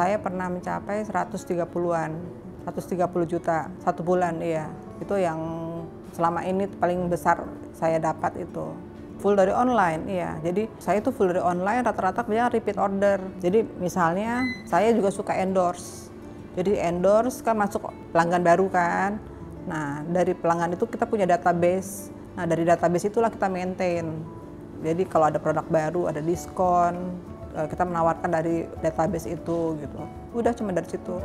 saya pernah mencapai 130-an, 130 juta satu bulan, iya. Itu yang selama ini paling besar saya dapat itu. Full dari online, iya. Jadi saya itu full dari online, rata-rata kebanyakan repeat order. Jadi misalnya saya juga suka endorse. Jadi endorse kan masuk pelanggan baru kan. Nah dari pelanggan itu kita punya database. Nah dari database itulah kita maintain. Jadi kalau ada produk baru, ada diskon, kita menawarkan dari database itu gitu. Udah cuma dari situ.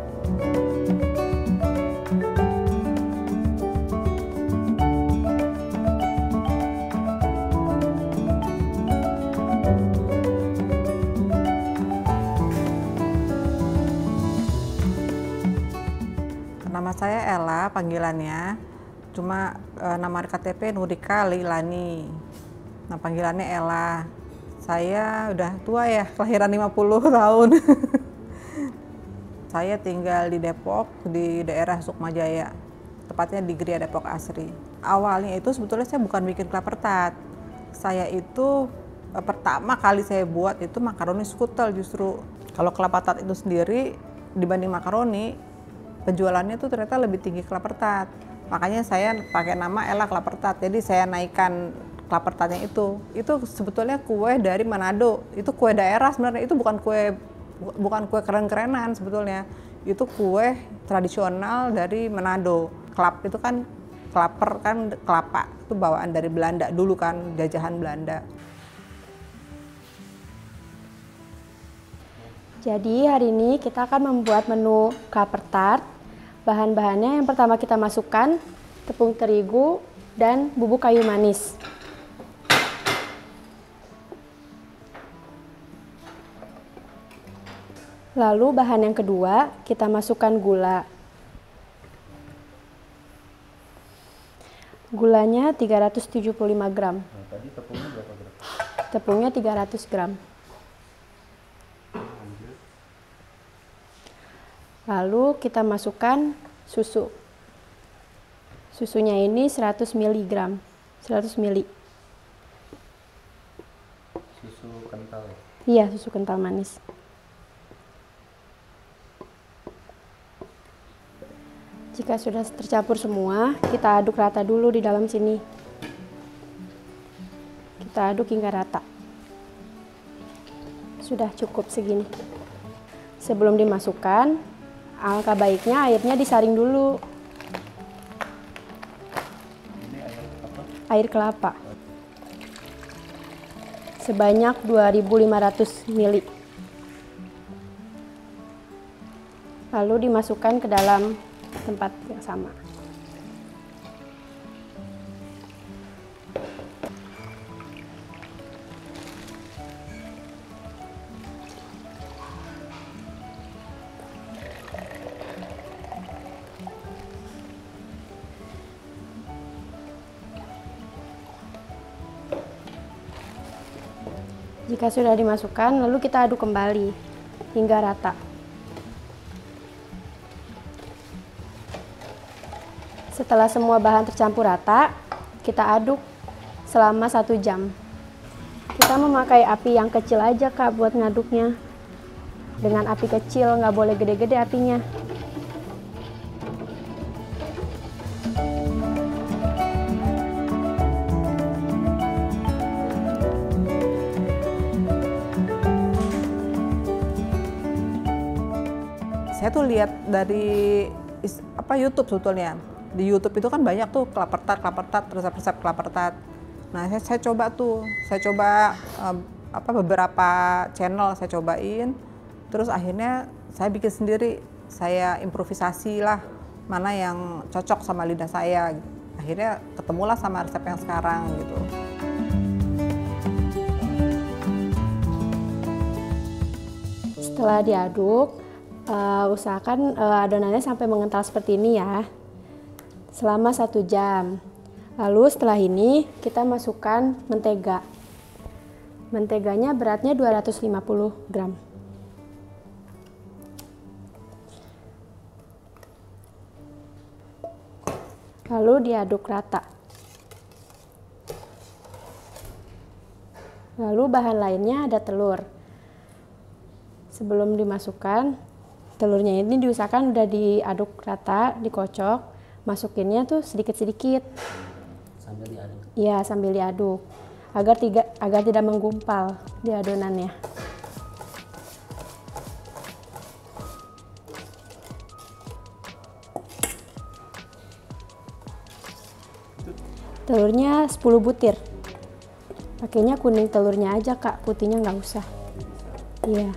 Nama saya Ella panggilannya, cuma nama KTP Nurika Leilani. Nah panggilannya Ella. Saya udah tua ya, kelahiran 50 tahun. Saya tinggal di Depok, di daerah Sukmajaya, tepatnya di Gria Depok Asri. Awalnya itu sebetulnya saya bukan bikin klaper tart. Saya itu pertama kali saya buat itu makaroni skutel justru. Kalau klaper tart itu sendiri dibanding makaroni, penjualannya tuh ternyata lebih tinggi klaper tart. Makanya saya pakai nama Ella Klaper Tart. Jadi saya naikkan klaper tartnya itu. Itu sebetulnya kue dari Manado. Itu kue daerah sebenarnya. Itu bukan kue keren-kerenan sebetulnya. Itu kue tradisional dari Manado. Klap itu kan klaper kan kelapa. Itu bawaan dari Belanda dulu kan, jajahan Belanda. Jadi hari ini kita akan membuat menu klaper tart. Bahan-bahannya yang pertama kita masukkan tepung terigu dan bubuk kayu manis. Lalu bahan yang kedua kita masukkan gula. Gulanya 375 gram. Nah, tadi tepungnya berapa gram? Tepungnya 300 gram. Lalu kita masukkan susu. Susunya ini 100 mg. 100 ml. Susu kental ya? Iya, susu kental manis. Jika sudah tercampur semua, kita aduk rata dulu di dalam sini. Kita aduk hingga rata. Sudah cukup segini. Sebelum dimasukkan, alangkah baiknya airnya disaring dulu. Ini Air kelapa. Sebanyak 2.500 ml. Lalu dimasukkan ke dalam tempat yang sama. Jika sudah dimasukkan, lalu kita aduk kembali hingga rata. Setelah semua bahan tercampur rata, kita aduk selama 1 jam. Kita memakai api yang kecil aja Kak buat ngaduknya. Dengan api kecil, nggak boleh gede-gede apinya. Saya tuh lihat dari YouTube sebetulnya. Di YouTube itu kan banyak tuh klaper tart, resep-resep klaper tart. Nah, saya coba beberapa channel saya cobain. Terus akhirnya saya bikin sendiri. Saya improvisasi lah mana yang cocok sama lidah saya. Akhirnya ketemulah sama resep yang sekarang gitu. Setelah diaduk, usahakan adonannya sampai mengental seperti ini ya, selama 1 jam. Lalu setelah ini kita masukkan mentega. Menteganya beratnya 250 gram. Lalu diaduk rata. Lalu bahan lainnya ada telur. Sebelum dimasukkan, Telurnya ini diusahakan udah diaduk rata, dikocok, masukinnya tuh sedikit-sedikit. Sambil diaduk. Iya, sambil diaduk agar tidak menggumpal di adonannya. Telurnya 10 butir. Pakainya kuning telurnya aja Kak, putihnya nggak usah. Iya.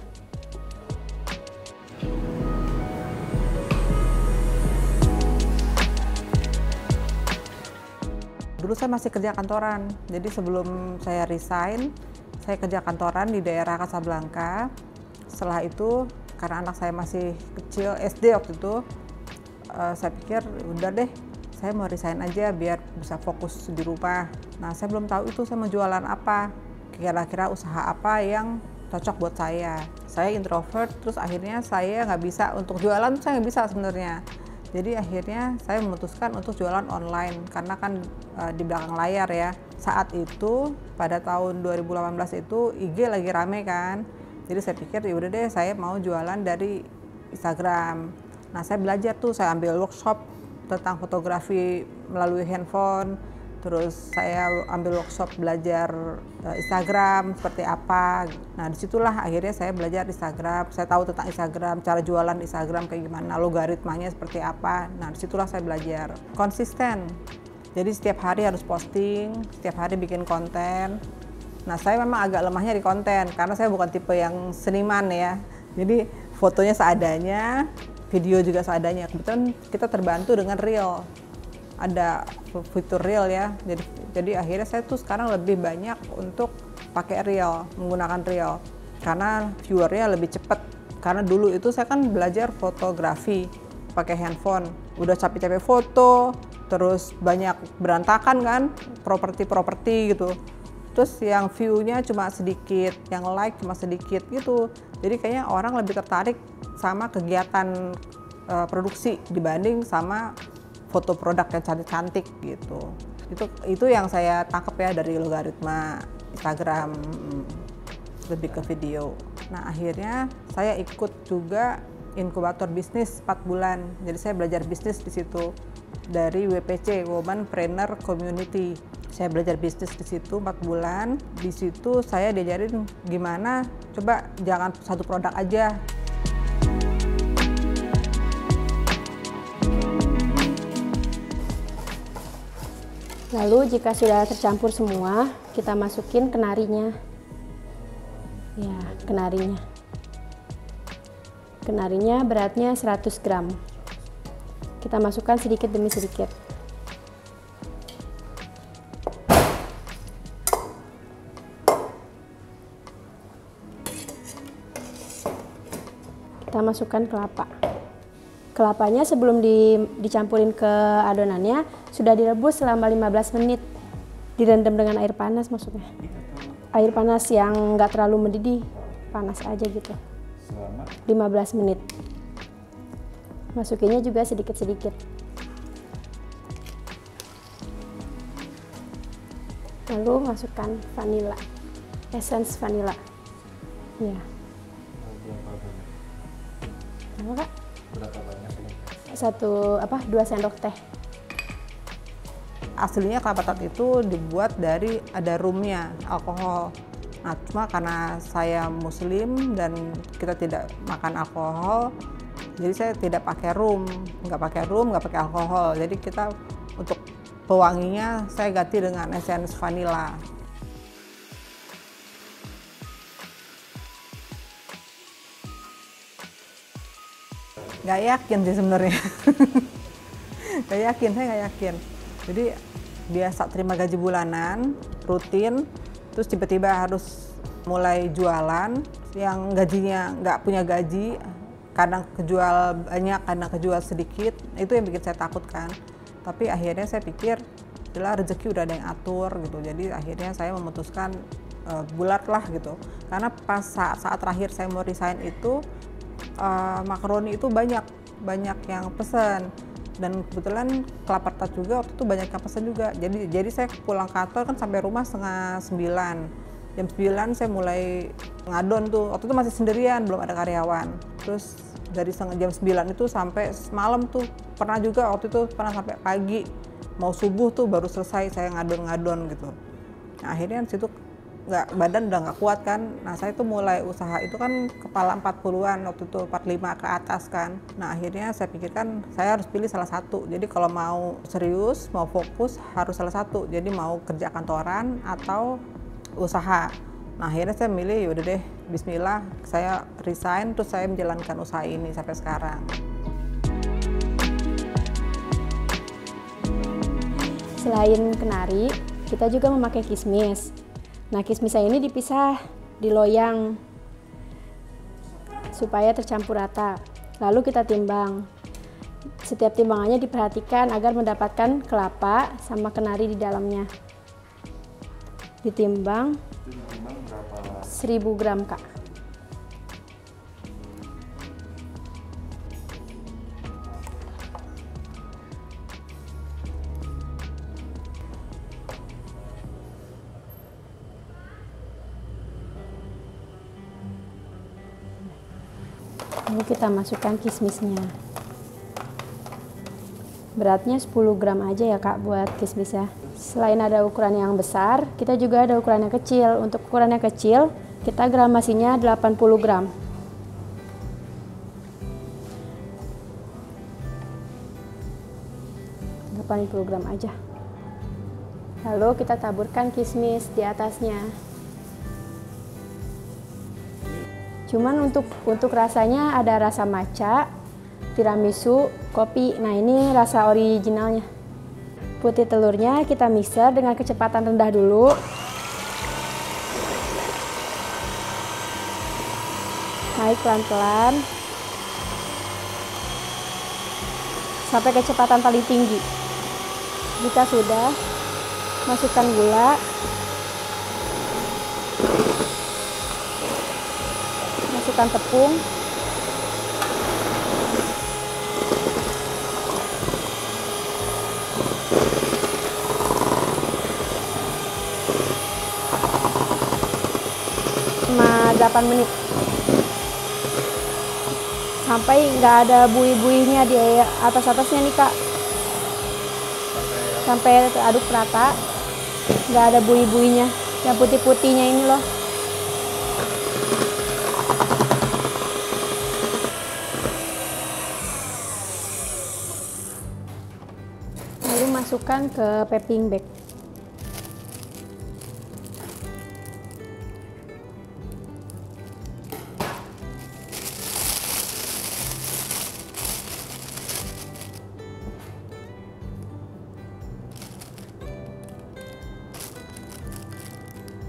Dulu saya masih kerja kantoran, jadi sebelum saya resign, saya kerja kantoran di daerah Casablanca. Setelah itu, karena anak saya masih kecil, SD waktu itu, saya pikir udah deh, saya mau resign aja biar bisa fokus di rumah. Nah, saya belum tahu itu saya mau jualan apa, kira-kira usaha apa yang cocok buat saya. Saya introvert, terus akhirnya saya nggak bisa untuk jualan, saya nggak bisa sebenarnya. Jadi akhirnya saya memutuskan untuk jualan online karena kan di belakang layar ya. Saat itu pada tahun 2018 itu IG lagi rame kan. Jadi saya pikir ya udah deh saya mau jualan dari Instagram. Nah, saya belajar tuh, saya ambil workshop tentang fotografi melalui handphone. Terus saya ambil workshop belajar Instagram seperti apa. Nah, disitulah akhirnya saya belajar Instagram. Saya tahu tentang Instagram, cara jualan Instagram kayak gimana, logaritmanya seperti apa. Nah, disitulah saya belajar. Konsisten. Jadi setiap hari harus posting, setiap hari bikin konten. Nah, saya memang agak lemahnya di konten karena saya bukan tipe yang seniman ya. Jadi fotonya seadanya, video juga seadanya. Kebetulan kita terbantu dengan Reel. Ada fitur Reel ya, jadi akhirnya saya tuh sekarang lebih banyak untuk pakai Reel, menggunakan Reel karena viewernya lebih cepat. Karena dulu itu saya kan belajar fotografi pakai handphone, udah capek-capek foto, terus banyak berantakan kan, properti gitu. Terus yang view-nya cuma sedikit, yang like cuma sedikit gitu. Jadi kayaknya orang lebih tertarik sama kegiatan produksi dibanding sama foto produk yang cantik-cantik gitu. Itu yang saya tangkap ya dari logaritma Instagram, lebih ke video. Nah, akhirnya saya ikut juga inkubator bisnis 4 bulan. Jadi saya belajar bisnis di situ dari WPC, Womanpreneur Community. Saya belajar bisnis di situ 4 bulan. Di situ saya diajarin gimana, coba jangan satu produk aja. Lalu jika sudah tercampur semua, kita masukin kenarinya. Ya, kenarinya. Kenarinya beratnya 100 gram. Kita masukkan sedikit demi sedikit. Kita masukkan kelapa. Kelapanya sebelum dicampurin ke adonannya sudah direbus selama 15 menit. Direndam dengan air panas maksudnya. Air panas yang nggak terlalu mendidih, panas aja gitu. Selama 15 menit. Masukinnya juga sedikit-sedikit. Lalu masukkan vanila, essence vanila. Ya. Apa Kak? berapa banyak ini? 2 sendok teh. Aslinya kelapa tart itu dibuat dari ada rumnya, alkohol. Nah, cuma karena saya muslim dan kita tidak makan alkohol, jadi saya tidak pakai rum, nggak pakai alkohol. Jadi kita untuk pewanginya saya ganti dengan essence vanilla. Nggak yakin sih sebenarnya. Nggak yakin, saya nggak yakin. Jadi biasa terima gaji bulanan, rutin, terus tiba-tiba harus mulai jualan, yang gajinya nggak punya gaji, kadang kejual banyak, kadang kejual sedikit, itu yang bikin saya takut kan. Tapi akhirnya saya pikir, adalah rezeki udah ada yang atur gitu, jadi akhirnya saya memutuskan bulat lah gitu. Karena pas saat terakhir saya mau resign itu, makaroni itu banyak yang pesen. Dan kebetulan kelapa tart juga waktu itu banyak yang pesen juga. Jadi saya pulang kantor kan sampai rumah setengah 9. Jam 9 saya mulai ngadon tuh. Waktu itu masih sendirian, belum ada karyawan. Terus Dari jam 9 itu sampai malam tuh. Pernah juga waktu itu pernah sampai pagi. Mau subuh tuh baru selesai saya ngadon-ngadon gitu. Nah, akhirnya di situ badan udah nggak kuat kan. Nah, saya tuh mulai usaha itu kan kepala 40-an, waktu itu 45 ke atas kan. Nah, akhirnya saya pikirkan saya harus pilih salah satu. Jadi kalau mau serius, mau fokus harus salah satu. Jadi mau kerja kantoran atau usaha. Nah, akhirnya saya milih yaudah deh, bismillah, saya resign terus saya menjalankan usaha ini sampai sekarang. Selain kenari, kita juga memakai kismis. Nah, kismisnya ini dipisah di loyang supaya tercampur rata. Lalu kita timbang. Setiap timbangannya diperhatikan agar mendapatkan kelapa sama kenari di dalamnya. Ditimbang 1000 gram, Kak. Lalu kita masukkan kismisnya. Beratnya 10 gram aja ya, Kak, buat kismisnya. Selain ada ukuran yang besar, kita juga ada ukuran yang kecil. Untuk ukuran yang kecil, kita gramasinya 80 gram. Gram aja. Lalu kita taburkan kismis di atasnya. Cuman untuk rasanya ada rasa matcha, tiramisu, kopi. Nah, ini rasa originalnya. Putih telurnya kita mixer dengan kecepatan rendah dulu. Naik pelan-pelan sampai kecepatan paling tinggi. Jika sudah, masukkan gula. Masukkan tepung. Selama 8 menit. Sampai nggak ada buih-buihnya di atas-atasnya nih, Kak. Sampai aduk rata, nggak ada buih-buihnya. Yang putih-putihnya ini loh. Lalu masukkan ke piping bag.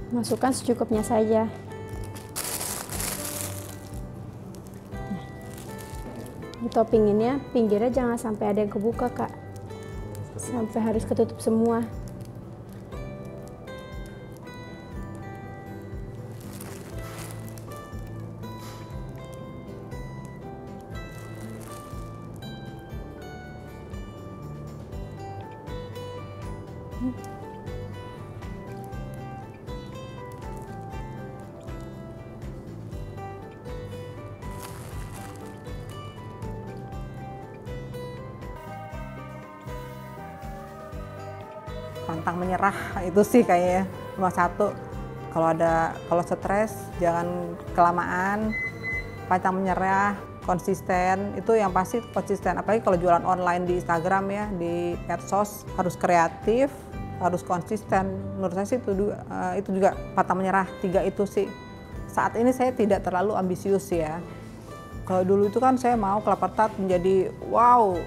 Masukkan secukupnya saja. Di toppinginnya, pinggirnya jangan sampai ada yang kebuka, Kak. Sampai harus ketutup semua. Pantang menyerah itu sih kayaknya nomor satu. Kalau stres jangan kelamaan, pantang menyerah, konsisten. Itu yang pasti konsisten. Apalagi kalau jualan online di Instagram ya, di medsos, harus kreatif, harus konsisten. Menurut saya sih itu juga pantang menyerah. 3 itu sih. Saat ini saya tidak terlalu ambisius ya. Kalau dulu itu kan saya mau kelapa tart menjadi wow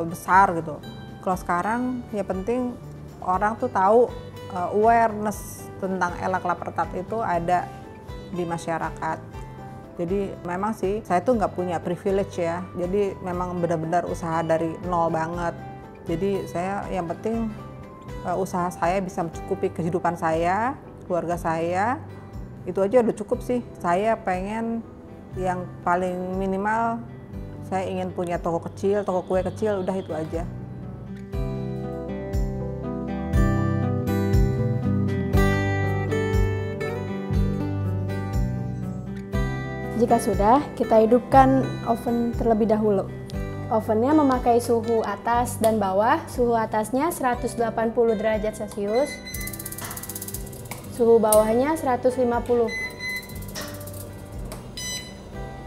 besar gitu. Kalau sekarang ya penting orang tuh tahu awareness tentang Ella Kelapa Tart itu ada di masyarakat. Jadi memang sih saya tuh nggak punya privilege ya. Jadi memang benar-benar usaha dari nol banget. Jadi saya yang penting usaha saya bisa mencukupi kehidupan saya, keluarga saya. Itu aja udah cukup sih. Saya pengen yang paling minimal saya ingin punya toko kecil, toko kue kecil, udah itu aja. Jika sudah, kita hidupkan oven terlebih dahulu. Ovennya memakai suhu atas dan bawah. Suhu atasnya 180 derajat Celcius. Suhu bawahnya 150.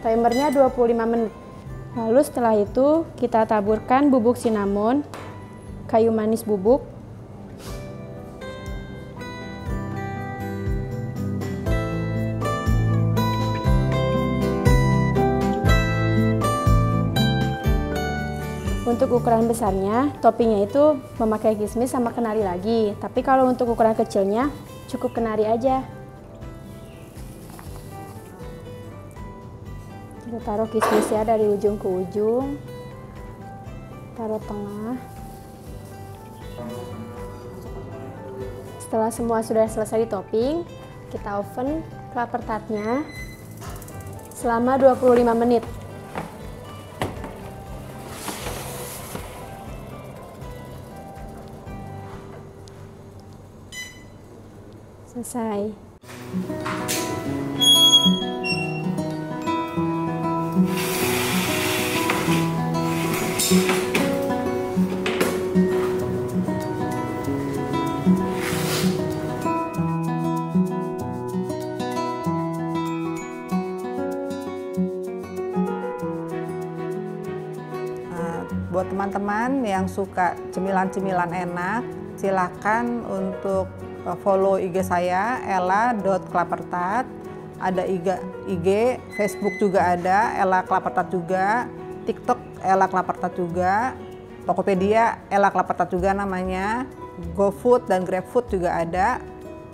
Timernya 25 menit. Lalu setelah itu kita taburkan bubuk cinnamon, kayu manis bubuk, untuk ukuran besarnya, toppingnya itu memakai kismis sama kenari lagi. Tapi kalau untuk ukuran kecilnya, cukup kenari aja. Kita taruh kismisnya dari ujung ke ujung. Taruh tengah. Setelah semua sudah selesai di topping, kita oven klaper tartnya selama 25 menit. Selesai. Buat teman-teman yang suka cemilan-cemilan enak, silakan untuk follow IG saya ella.klapertart. Ada IG, Facebook juga ada, Ella Klapertart juga, TikTok Ella Klapertart juga, Tokopedia Ella Klapertart juga namanya, GoFood dan GrabFood juga ada,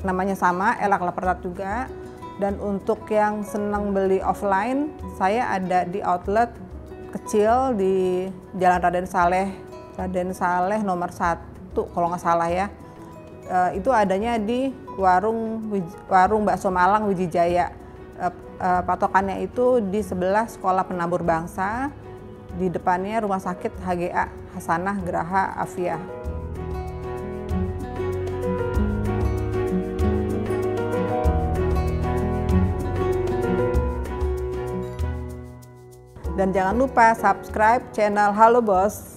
namanya sama Ella Klapertart juga. Dan untuk yang senang beli offline, saya ada di outlet kecil di Jalan Raden Saleh nomor 1 kalau nggak salah ya. Itu adanya di warung bakso Malang Wijijaya. Patokannya itu di sebelah Sekolah Penabur Bangsa, di depannya Rumah Sakit HGA Hasanah Geraha Afiah. Dan jangan lupa subscribe channel Halo Bos.